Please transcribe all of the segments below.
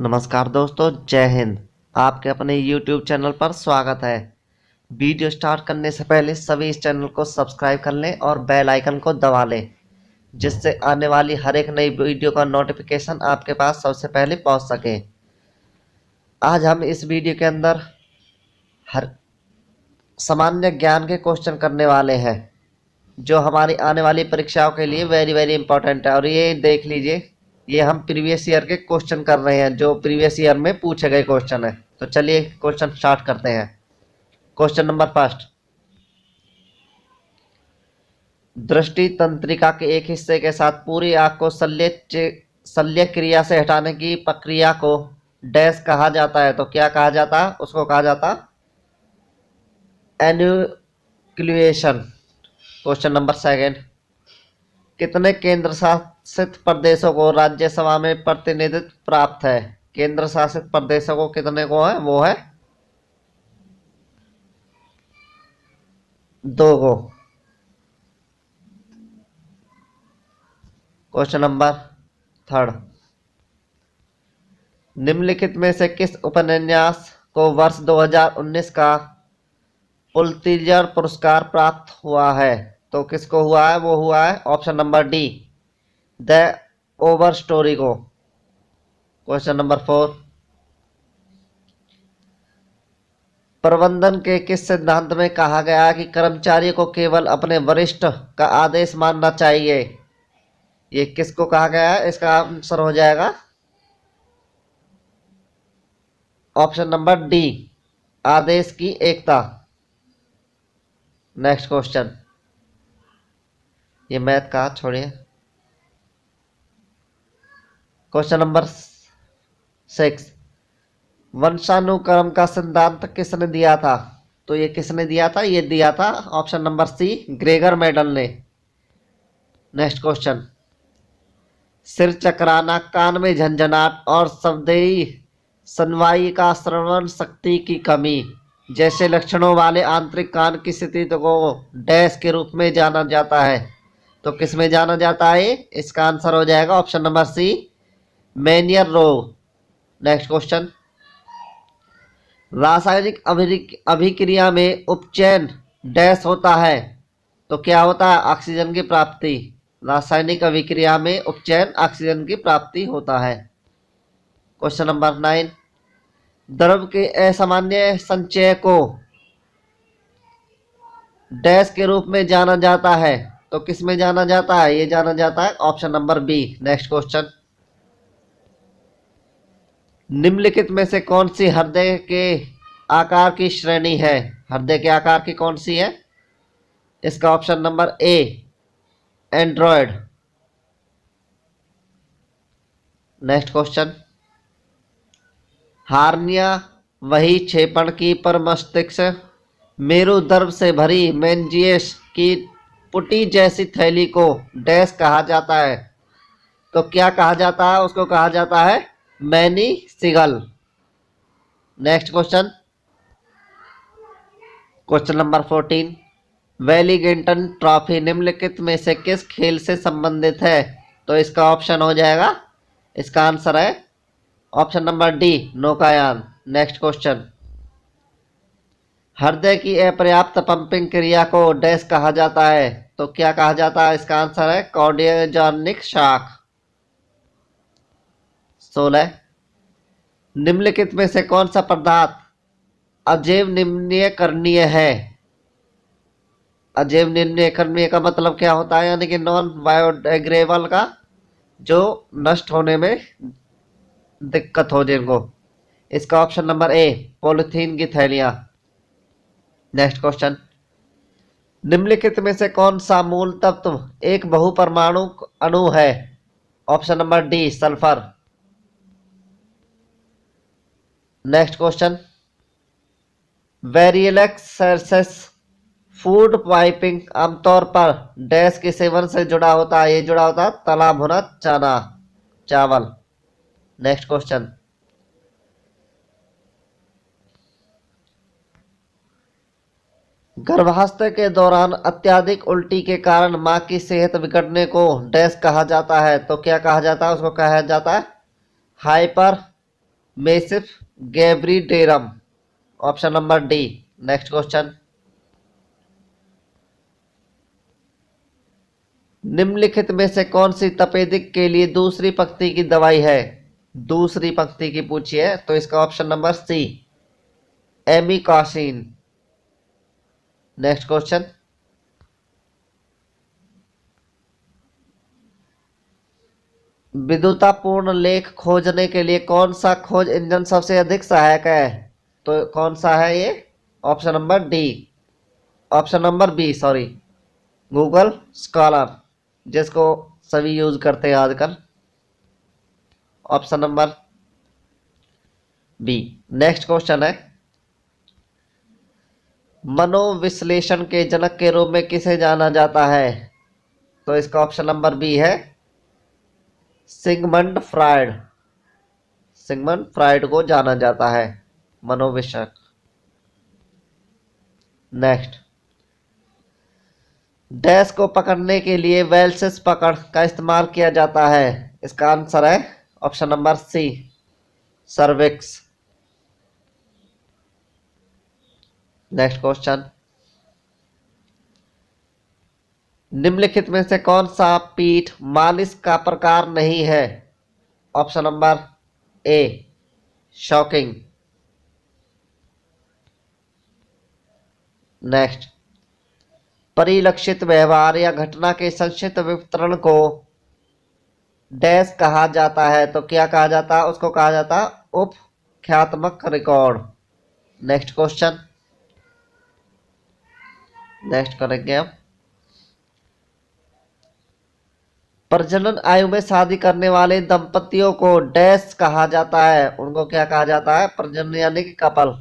नमस्कार दोस्तों, जय हिंद। आपके अपने YouTube चैनल पर स्वागत है। वीडियो स्टार्ट करने से पहले सभी इस चैनल को सब्सक्राइब कर लें और बेल आइकन को दबा लें, जिससे आने वाली हर एक नई वीडियो का नोटिफिकेशन आपके पास सबसे पहले पहुंच सके। आज हम इस वीडियो के अंदर हर सामान्य ज्ञान के क्वेश्चन करने वाले हैं, जो हमारी आने वाली परीक्षाओं के लिए वेरी वेरी इंपॉर्टेंट है। और ये देख लीजिए, ये हम प्रीवियस ईयर के क्वेश्चन कर रहे हैं, जो प्रीवियस ईयर में पूछे गए क्वेश्चन है। तो चलिए क्वेश्चन स्टार्ट करते हैं। क्वेश्चन नंबर फर्स्ट, दृष्टि तंत्रिका के एक हिस्से के साथ पूरी आंख को शल्य क्रिया से हटाने की प्रक्रिया को डैश कहा जाता है। तो क्या कहा जाता है? उसको कहा जाता एन्यूक्लिएशन। क्वेश्चन नंबर सेकंड, कितने केंद्र शासित प्रदेशों को राज्यसभा में प्रतिनिधित्व प्राप्त है? केंद्र शासित प्रदेशों को कितने को है? वो है 2 को। क्वेश्चन नंबर थर्ड, निम्नलिखित में से किस उपन्यास को वर्ष 2019 का पुलित्जर पुरस्कार प्राप्त हुआ है? तो किसको हुआ है? वो हुआ है option number D, the over story को। क्वेश्चन नंबर 4, प्रबंधन के किस सिद्धांत में कहा गया है कि कर्मचारी को केवल अपने वरिष्ठ का आदेश मानना चाहिए? ये किसको कहा गया है? इसका आंसर हो जाएगा ऑप्शन नंबर डी, आदेश की एकता। नेक्स्ट क्वेश्चन, ये मैथ का छोड़िए। क्वेश्चन नंबर 6, वंशानुक्रम का सिद्धांत किसने दिया था? तो ये किसने दिया था? ये दिया था option number C, Gregor Mendel ने। नेक्स्ट क्वेश्चन, सिर चकराना, कान में झंझनाहट और शब्दीय सुनवाई का श्रवण शक्ति की कमी जैसे लक्षणों वाले आंतरिक कान की स्थिति को डैश के रूप में जाना जाता है। तो किस में जाना जाता है? इसका आंसर हो जाएगा ऑप्शन नंबर सी, मेनियर रोग। नेक्स्ट क्वेश्चन, रासायनिक अभिक्रिया में उपचयन डैश होता है। तो क्या होता है? ऑक्सीजन की प्राप्ति। रासायनिक अभिक्रिया में उपचयन ऑक्सीजन की प्राप्ति होता है। क्वेश्चन नंबर 9, द्रव के असामान्य संचय को डैश के रूप में जाना जाता है। तो किस में जाना जाता है? ये जाना जाता है option number B. Next question, निम्नलिखित में से कौन सी हृदय के आकार की श्रेणी है? हृदय के आकार की कौन सी है? इसका ऑप्शन नंबर ए, एंड्रॉयड। नेक्स्ट क्वेश्चन, हार्निया वही क्षेपण की पर मस्तिष्क मेरुदर्भ से भरी मेनिंजिस की पुटी जैसी थैली को डैश कहा जाता है। तो क्या कहा जाता है? उसको कहा जाता है मेनिसिगल। Next question, question number 14, Wellington trophy निम्नलिखित में से किस खेल से संबंधित है? तो इसका ऑप्शन हो जाएगा, इसका आंसर है ऑप्शन नंबर डी, नौकायान। नेक्स्ट क्वेश्चन, हृदय की अपर्याप्त पंपिंग क्रिया को डैश कहा जाता है। तो क्या कहा जाता है? इसका आंसर है कार्डियोजेनिक शॉक। 16, निम्नलिखित में से कौन सा पदार्थ अजैव निम्नीकरणीय है? अजैव निम्नीकरणीय का मतलब क्या होता है? यानी कि नॉन बायोडिग्रेडेबल का, जो नष्ट होने में दिक्कत हो जिनको। इसका ऑप्शन नंबर ए, पॉलिथीन की थैलियां। नेक्स्ट क्वेश्चन, निम्नलिखित में से कौन सा मूल तत्व एक बहुपरमाणु अणु है? Option number D, sulphur. Next question, वेरिएक्स फूड पाइपिंग आमतौर पर डैश के सेवन से जुड़ा होता है। ये जुड़ा होता है तला भुना चावल। नेक्स्ट क्वेश्चन, गर्भावस्था के दौरान अत्यधिक उल्टी के कारण मां की सेहत बिगड़ने को डैश कहा जाता है। तो क्या कहा जाता है? उसको कहा जाता है hyperemesis gravidarum, option number D. Next question, निम्नलिखित में से कौन सी तपेदिक के लिए दूसरी पंक्ति की दवाई है? दूसरी पंक्ति की पूछी है तो इसका option number C, amikacin. Next question, विद्युतापूर्ण लेख खोजने के लिए कौन सा खोज इंजन सबसे अधिक सहायक है? तो कौन सा है ये? Option number D, option number B sorry, Google Scholar, जिसको सभी यूज करते हैं आजकल। Option number B. Next question है, मनोविश्लेषण के जनक के रूप में किसे जाना जाता है? तो इसका ऑप्शन नंबर बी है, सिगमंड फ्रायड। सिगमंड फ्रायड को जाना जाता है मनोविश्लेषक। नेक्स्ट, डैश को पकड़ने के लिए वेल्सेस पकड़ का इस्तेमाल किया जाता है? इसका आंसर है option number C, cervix. Next question, निम्नलिखित में से कौन सा पीठ मालिश का प्रकार नहीं है? ऑप्शन नंबर ए, शॉकिंग। नेक्स्ट, परिलक्षित व्यवहार या घटना के संक्षिप्त विवरण को डैश कहा जाता है? तो क्या कहा जाता है उसको? कहा जाता है उपख्यात्मक रिकॉर्ड। नेक्स्ट क्वेश्चन, नेक्स्ट करेंगे हम, प्रजनन आयु में शादी करने वाले दंपतियों को डैश कहा जाता है? उनको क्या कहा जाता है? प्रजनन यानी कि कपल,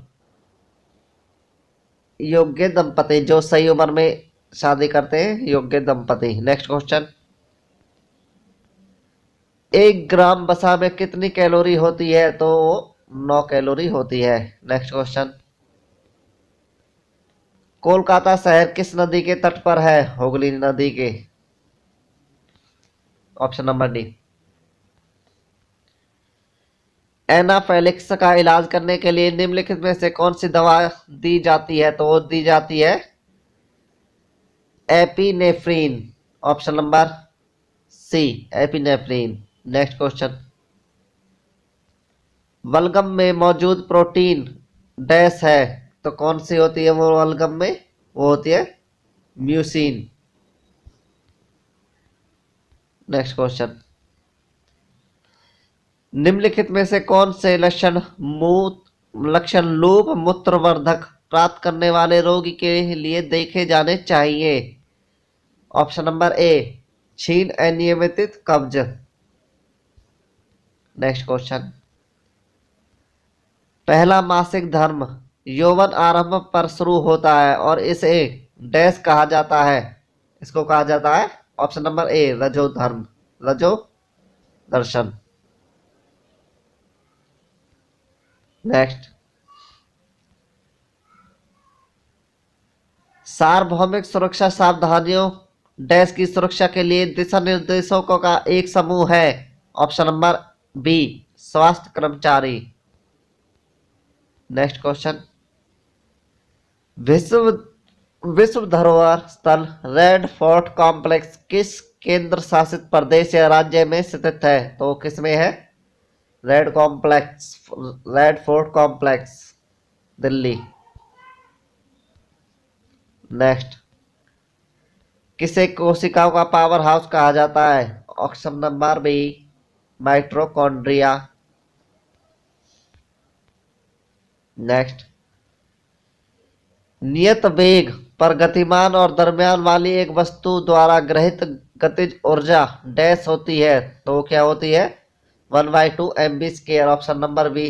योग्य दंपति, जो सही उम्र में शादी करते हैं, योग्य दंपति। नेक्स्ट क्वेश्चन, 1 ग्राम वसा में कितनी कैलोरी होती है? तो 9 कैलोरी होती है। नेक्स्ट क्वेश्चन, कोलकाता शहर किस नदी के तट पर है? हुगली नदी के। Option number D. एनाफिलिक्स का इलाज करने के लिए निम्नलिखित में से कौन सी दवा दी जाती है? तो वो दी जाती है epinephrine. Option number C, epinephrine. Next question, बलगम में मौजूद प्रोटीन डैश है? तो कौन सी होती है वो बलगम में? वो होती है म्यूसिन। नेक्स्ट क्वेश्चन, निम्नलिखित में से कौन से लक्षण लूप मूत्रवर्धक प्राप्त करने वाले रोगी के लिए देखे जाने चाहिए? ऑप्शन नंबर ए, क्षीण अनियमित कब्ज। नेक्स्ट क्वेश्चन, पहला मासिक धर्म यौवन आरंभ पर शुरू होता है और इसे डैश कहा जाता है? इसको कहा जाता है ऑप्शन नंबर ए, रजो धर्म, रजो दर्शन। नेक्स्ट, सार्वभौमिक सुरक्षा सावधानियों डैश की सुरक्षा के लिए दिशा निर्देशों का एक समूह है? ऑप्शन नंबर बी, स्वास्थ्य कर्मचारी। नेक्स्ट क्वेश्चन, विश्व धरोहर स्थल रेड फोर्ट कॉम्प्लेक्स किस केंद्र शासित प्रदेश या राज्य में स्थित है? तो किस में है? Red Fort complex, Delhi. Next, किसे कोशिकाओं का पावर हाउस कहा जाता है? Option number B, mitochondria. Next, नियत वेग पर गतिमान और दरम्यान वाली एक वस्तु द्वारा ग्रहित गतिज ऊर्जा डैश होती है? तो क्या होती है? 1/2 mv²। Option number B.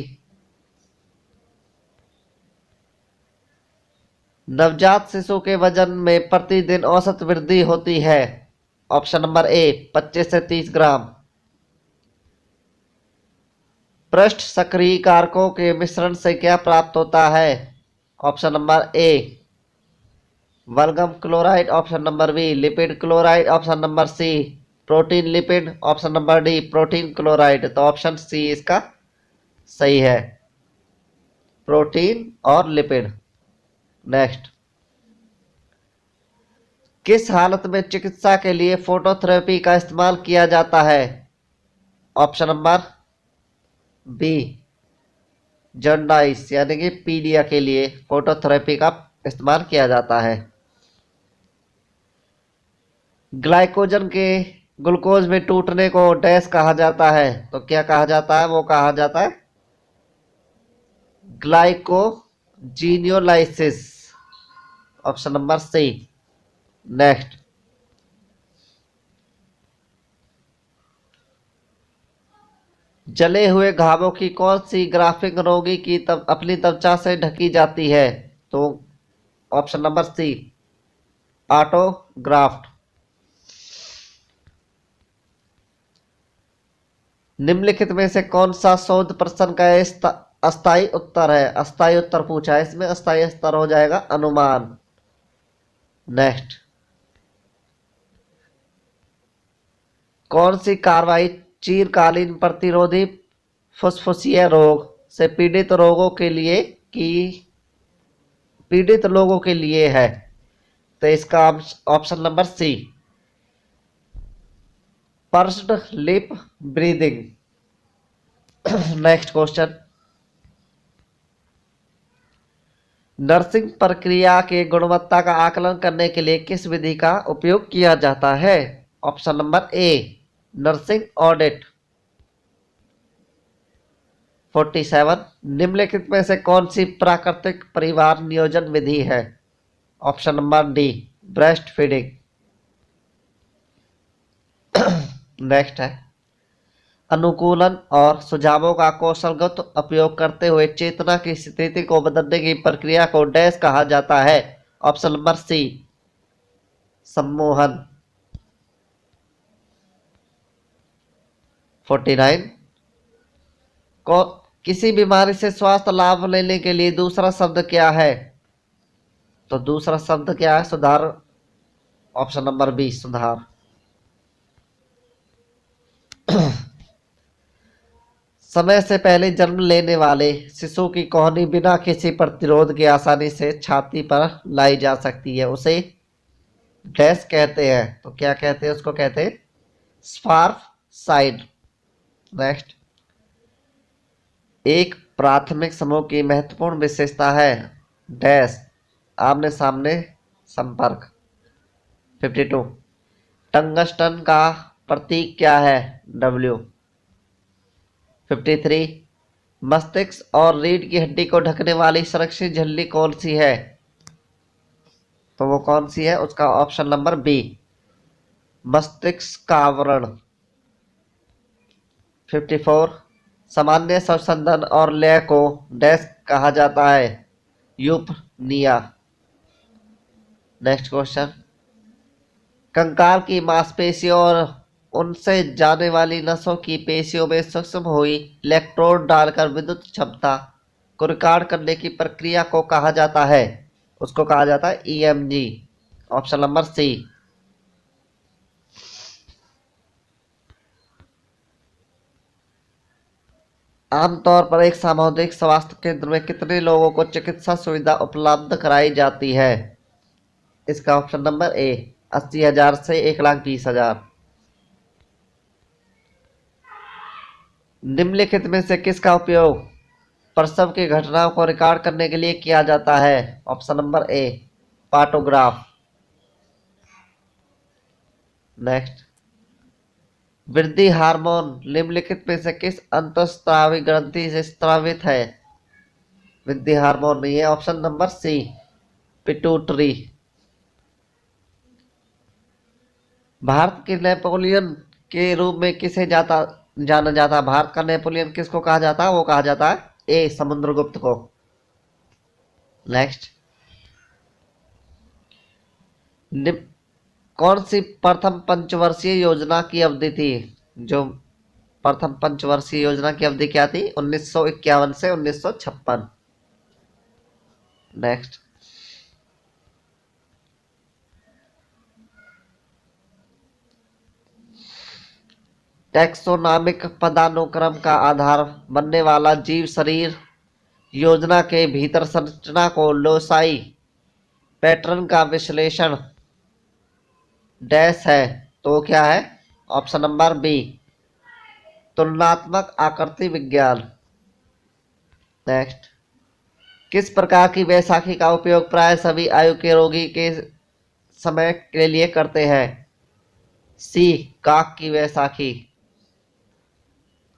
नवजात शिशु के वजन में प्रतिदिन औसत वृद्धि होती है? ऑप्शन नंबर ए, 25 से 30 ग्राम। पृष्ठ सक्रिय कारकों के मिश्रण से क्या प्राप्त होता है? ऑप्शन नंबर ए, बलगम chloride. Option number B, lipid chloride. Option number C, protein lipid. Option number D, protein chloride. तो ऑप्शन सी इसका सही है, प्रोटीन और लिपिड। नेक्स्ट, किस हालत में चिकित्सा के लिए फोटोथेरेपी का इस्तेमाल किया जाता है? ऑप्शन नंबर बी, जॉन्डिस यानी कि पीलिया के लिए फोटोथेरेपी का इस्तेमाल किया जाता है। ग्लाइकोजन के ग्लूकोज में टूटने को डैश कहा जाता है, तो क्या कहा जाता है? वो कहा जाता है glycogenolysis. Option number C. Next, जले हुए घावों की कौन सी ग्राफिक रोगी की अपनी त्वचा से ढकी जाती है? तो ऑप्शन नंबर सी, ऑटोग्राफ्ट। निम्नलिखित में से कौन सा शोध प्रश्न का अस्थायी उत्तर है? अस्थायी उत्तर पूछा है, इसमें अस्थायी उत्तर हो जाएगा अनुमान। नेक्स्ट, कौन सी कार्रवाई चीरकालीन प्रतिरोधी फुस्फुसिया रोग से पीड़ित लोगों के लिए है? तो इसका option number C, pursed lip breathing. Next question, nursing प्रक्रिया के गुणवत्ता का आकलन करने के लिए किस विधि का उपयोग किया जाता है? ऑप्शन नंबर ए, नर्सिंग ऑडिट। 47, निम्नलिखित में से कौन सी प्राकृतिक परिवार नियोजन विधि है? Option number D, breast feeding. Next है, अनुकूलन और सुझावों का कौशलगत उपयोग करते हुए चेतना की स्थिति को बदलने की प्रक्रिया को डैश कहा जाता है? ऑप्शन नंबर सी, सम्मोहन। 49, को किसी बीमारी से स्वास्थ्य लाभ लेने के लिए दूसरा शब्द क्या है? तो दूसरा शब्द क्या है? सुधार। ऑप्शन नंबर बी, सुधार। समय से पहले जन्म लेने वाले शिशु की कोहनी बिना किसी प्रतिरोध के आसानी से छाती पर लाई जा सकती है, उसे डैश कहते हैं। तो क्या कहते हैं? उसको कहते हैं स्पार्फ साइड। नेक्स्ट, एक प्राथमिक समूह की महत्वपूर्ण विशेषता है डैश आमने सामने संपर्क। 52, टंगस्टन का प्रतीक क्या है? डब्ल्यू। 53, मस्तिष्क और रीढ़ की हड्डी को ढकने वाली सुरक्षित झिल्ली कौन सी है? तो वो कौन सी है? उसका ऑप्शन नंबर बी, मस्तिष्क का आवरण। 54, सामान्य संवर्धन और लय को डैश कहा जाता है? यूपनिया। नेक्स्ट क्वेश्चन, कंकाल की मांसपेशियों और उनसे जाने वाली नसों की पेशियों में सूक्ष्म हुई इलेक्ट्रोड डालकर विद्युत क्षमता को रिकॉर्ड करने की प्रक्रिया को कहा जाता है? उसको कहा जाता है ईएमजी। ऑप्शन नंबर सी। आमतौर पर एक सामुदायिक स्वास्थ्य केंद्र में कितने लोगों को चिकित्सा सुविधा उपलब्ध कराई जाती है? इसका ऑप्शन नंबर ए, 80,000 से 1,20,000। निम्नलिखित में से किसका उपयोग प्रसव की घटनाओं को रिकॉर्ड करने के लिए किया जाता है? ऑप्शन नंबर ए, पार्टोग्राफ। नेक्स्ट, वृद्धि हार्मोन निम्नलिखित में से किस अंतःस्रावी ग्रंथि से स्रावित है? वृद्धि हार्मोन नहीं है, option number C, pituitary. Bharat के नेपोलियन के रूप में किसे जाना जाता है? भारत का नेपोलियन किसको कहा जाता है? वो कहा जाता है ए, समुद्रगुप्त को। नेक्स्ट, कौन सी प्रथम पंचवर्षीय योजना की अवधि थी? जो प्रथम पंचवर्षीय योजना की अवधि क्या थी? 1951 से 1956। नेक्स्ट, टैक्सोनॉमिक पदानुक्रम का आधार बनने वाला जीव शरीर योजना के भीतर संरचना को लोसाई पैटर्न का विश्लेषण डैश है, तो क्या है? ऑप्शन नंबर बी, तुलनात्मक आकृति विज्ञान। नेक्स्ट, किस प्रकार की बैसाखी का उपयोग प्राय सभी आयु के रोगी के समय के लिए करते हैं? सी, काक की बैसाखी।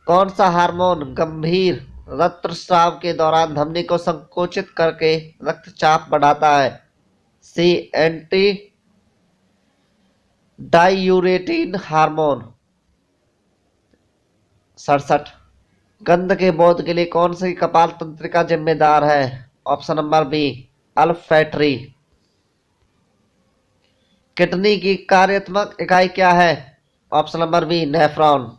कौन सा हार्मोन गंभीर रक्तस्राव के दौरान धमनी को संकोचित करके रक्तचाप बढ़ाता है? सी, एंटी डायूरेटिन हार्मोन। 67, गंध के बोध के लिए कौन सी कपाल तंत्रिका जिम्मेदार है? Option number B, olfactory. Kidney की कार्यात्मक इकाई क्या है? Option number B, nephron.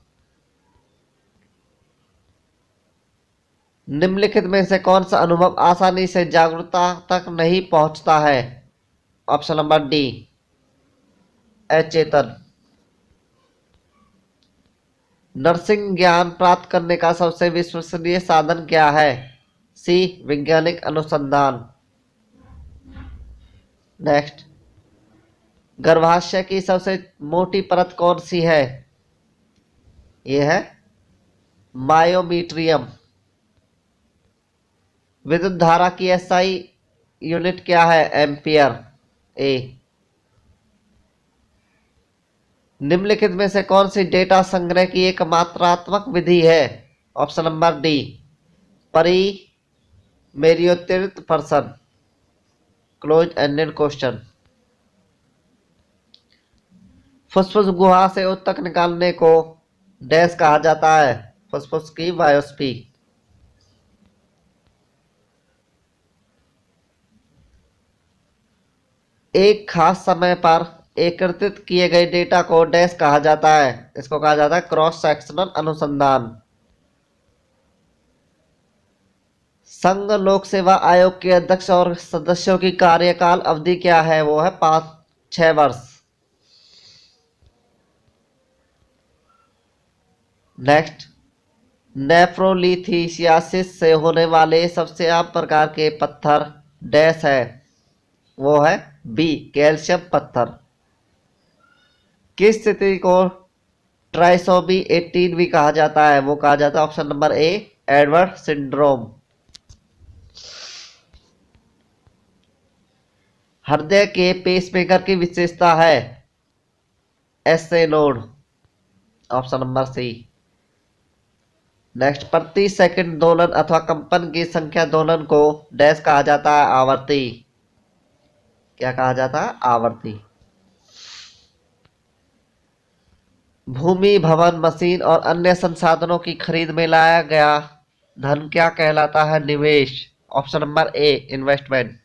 निम्नलिखित में से कौन सा अनुभव आसानी से जागरूकता तक नहीं पहुंचता है? ऑप्शन नंबर डी, अचेतन। नर्सिंग ज्ञान प्राप्त करने का सबसे विश्वसनीय साधन क्या है? सी, वैज्ञानिक अनुसंधान। नेक्स्ट, गर्भाशय की सबसे मोटी परत कौन सी है? यह है मायोमीट्रियम। विद्युत धारा की एसआई यूनिट क्या है? एम्पियर। ए। निम्नलिखित में से कौन सी डेटा संग्रह की एक मात्रात्मक विधि है? ऑप्शन नंबर डी, परिमेरियोत्तेरित पर्सन। Close ended question. फुसफुस गुहा से ऊतक निकालने को डैश कहा जाता है? फुसफुस की बायोप्सी। एक खास समय पर एकत्रित किए गए डेटा को डैश कहा जाता है? इसको कहा जाता है क्रॉस सेक्शनल अनुसंधान। संघ लोक सेवा आयोग के अध्यक्ष और सदस्यों की कार्यकाल अवधि क्या है? वो है 5-6 वर्ष। नेक्स्ट, नेफ्रोलिथियासिस से होने वाले सबसे आम प्रकार के पत्थर डैश है? वो है बी, कैल्शियम पत्थर। किस स्थिति को ट्राइसोमी 18 भी कहा जाता है? वो कहा जाता है option number A, Edward syndrome. हृदय के पेसमेकर की विशेषता है? SA node. Option number C. Next, प्रति सेकंड दोलन अथवा कंपन की संख्या दोलन को डैश कहा जाता है? आवर्ती। क्या कहा जाता है? आवर्ती। भूमि, भवन, मशीन और अन्य संसाधनों की खरीद में लाया गया धन क्या कहलाता है? निवेश। Option number A, investment.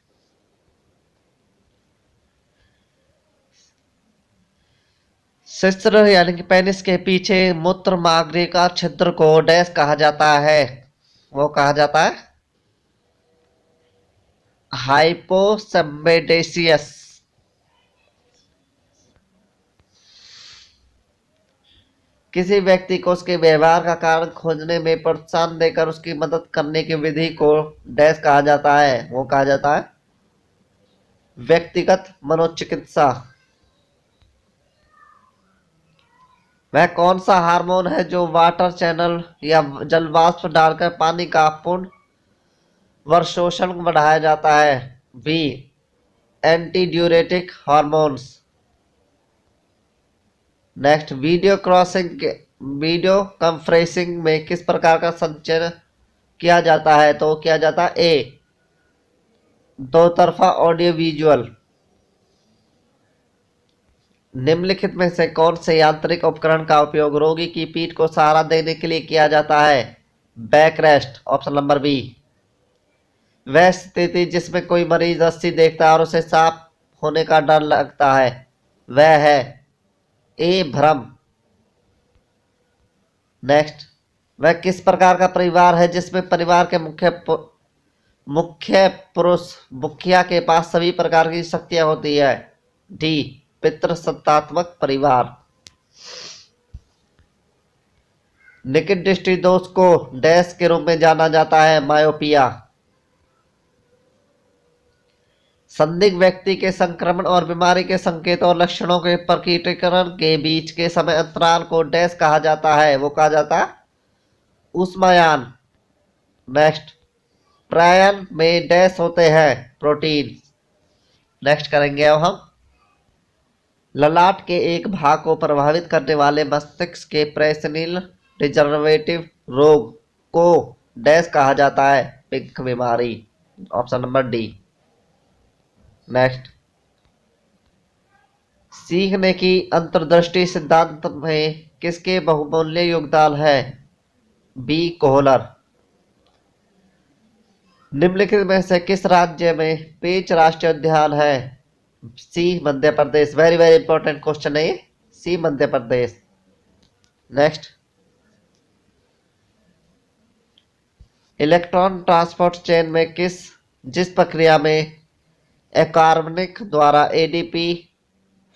शिश्र यानी कि पेनिस के पीछे मूत्र मार्ग का छिद्र को डैश कहा जाता है? वो कहा जाता है हाइपोसेम्बेडेसियस। किसी व्यक्ति को उसके व्यवहार का कारण खोजने में प्रोत्साहन देकर उसकी मदद करने की विधि को डैश कहा जाता है? वो कहा जाता है व्यक्तिगत मनोचिकित्सा। वह कौन सा हार्मोन है जो वाटर चैनल या जलवाष्प डालकर पानी का पूर्ण वर्शोषण बढ़ाया जाता है? B, antidiuretic hormones. Next, video conferencing में किस प्रकार का संचयन किया जाता है? तो किया जाता है ए, दो तरफा ऑडियो विजुअल। निम्नलिखित में से कौन से यांत्रिक उपकरण का उपयोग रोगी की पीठ को सहारा देने के लिए किया जाता है? बैकरेस्ट। Option number B. वह स्थिति जिसमें कोई मरीज रस्सी देखता है और उसे सांप होने का डर लगता है, वह है ए, भ्रम। नेक्स्ट, वह किस प्रकार का परिवार है जिसमें परिवार के मुख्य पुरुष मुखिया के पास सभी प्रकार की शक्तियां होती है? डी, पितृसत्तात्मक परिवार। निकट दृष्टि दोष को डैश के रूप में जाना जाता है, मायोपिया। संदिग्ध व्यक्ति के संक्रमण और बीमारी के संकेतों और लक्षणों के प्रकटीकरण के बीच के समय अंतराल को डैश कहा जाता है, वो कहा जाता है ऊष्मायान। नेक्स्ट, प्रायन में डैश होते हैं, प्रोटीन। नेक्स्ट करेंगे अब हम ललाट के एक भाग को प्रभावित करने वाले मस्तिष्क के प्रेसनील डिजनरेटिव रोग को डैश कहा जाता है, पिंक बीमारी। Option number D. नेक्स्ट, सीखने की अंतर्दृष्टि सिद्धांत में किसके बहुमूल्य योगदान है, बी कोहलर। निम्नलिखित में से किस राज्य में पेंच राष्ट्रीय उद्यान है, सी Madhya Pradesh. Very very important question है, सी Madhya Pradesh. Next, electron transport chain में जिस प्रक्रिया में अकार्बनिक द्वारा एडीपी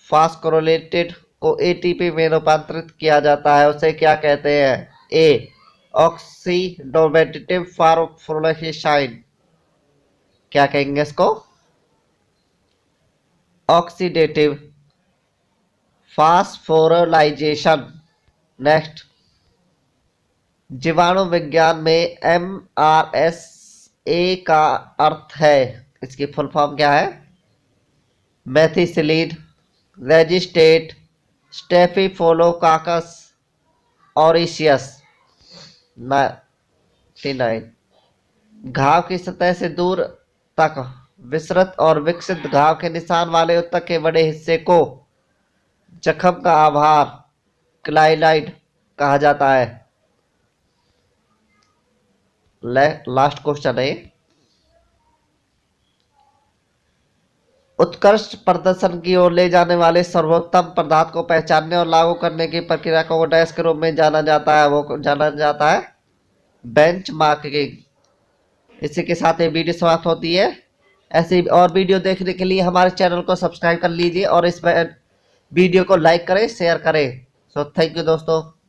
फास्फोरिलेटेड को एटीपी में रूपांतरित किया जाता है, उसे क्या कहते हैं, ए ऑक्सीडेटिव फॉस्फोराइलेशन। क्या कहेंगे इसको, ऑक्सीडेटिव फास्फोराइलेशन। नेक्स्ट, जीवाणु विज्ञान में MRSA का अर्थ है, इसकी फुल फॉर्म क्या है, मेथिसिलिन रेजिस्टेट स्टेफिलोकाकस ऑरिशियस। 99। घाव की सतह से दूर तक विस्तृत और विकसित घाव के निशान वाले उत्तक के बड़े हिस्से को जख्म का आभार क्लाइलाइड कहा जाता है। लास्ट क्वेश्चन है, उत्कृष्ट प्रदर्शन की ओर ले जाने वाले सर्वोत्तम पदार्थ को पहचानने और लागू करने की प्रक्रिया को डैश के रूप में जाना जाता है, वो जाना जाता है बेंचमार्किंग। इसी के साथ ये वीडियो समाप्त होती है। ऐसी और वीडियो देखने के लिए हमारे चैनल को सब्सक्राइब कर लीजिए और इस वीडियो को लाइक करें, शेयर करें। सो थैंक यू दोस्तों।